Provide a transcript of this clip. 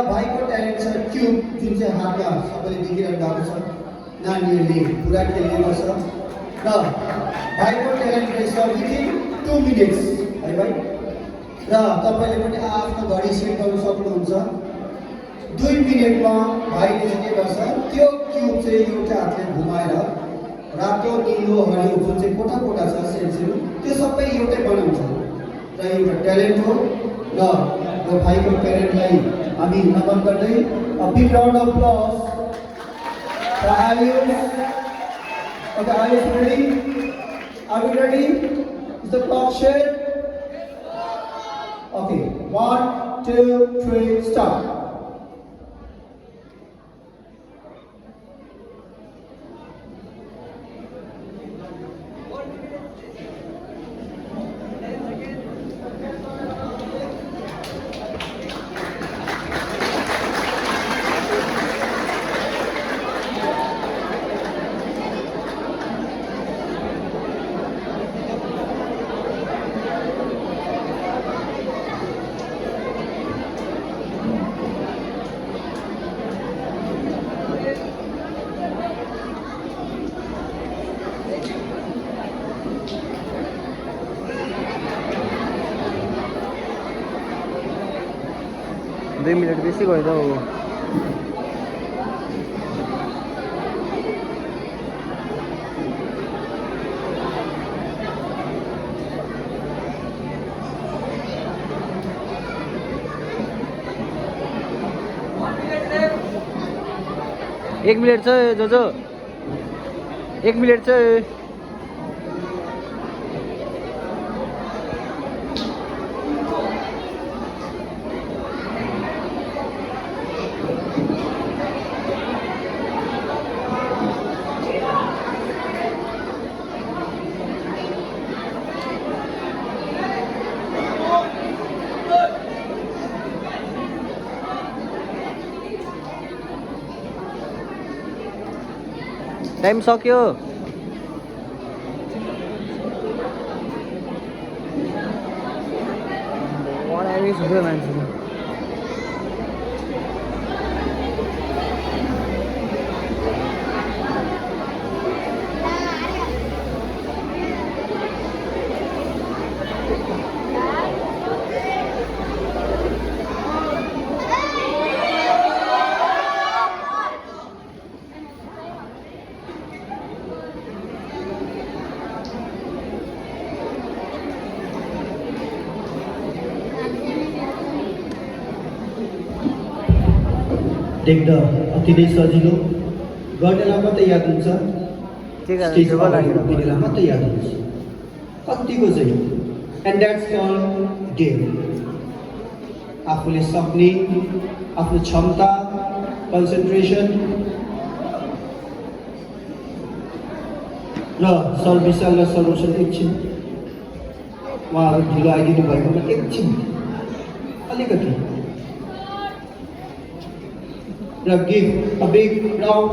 भाइको ट्यालेन्ट छ क्युब जुन चाहिँ हातमा सबैले देखिरहनु भएको छ, नानीहरूले पुरा खेल्ने गर्छ र भाइको ट्यालेन्ट रहेछ विथिन 2 मिनट्स है भाइ। र तपाईँले पनि आफ्नो घडी सेट गर्नु सक्नुहुन्छ। 2 मिनटमा भाइले चाहिँ के गर्छ, त्यो क्युब चाहिँ एउटा हातले घुमाएर रातो निलो हरियो जुन चाहिँ कोठा कोठा छ सेन्सिल त्यो सबै एउटै बनाउँछ र एउटा ट्यालेन्ट हो। र यो भाइको ट्यालेन्टलाई हामी नमन गर्दै a big round of applause for Ayush. Okay, Ayush ready? Are we ready? Is the clock set? Okay, 1, 2, 3, start. दुई मिनट बेसी गयो त हो। एक मिनट छ जोजो, 1 मिनट छ। टाइम सक्यो। मान्छे 'देख्दा अति नै सजिलो, गर्नेलाई मात्रै याद हुन्छ, स्टेजमा गर्नेलाई मात्रै याद हुन्छ कतिको चाहिँ। And that's called game. आफूले सक्ने, आफ्नो क्षमता, कन्सन्ट्रेसन र सर विशाल र सरोसन एकछिन उहाँहरू ढिलो आइदिनु भएकोमा एकछिन अलिकति र गिभ अ बिग राउन्ड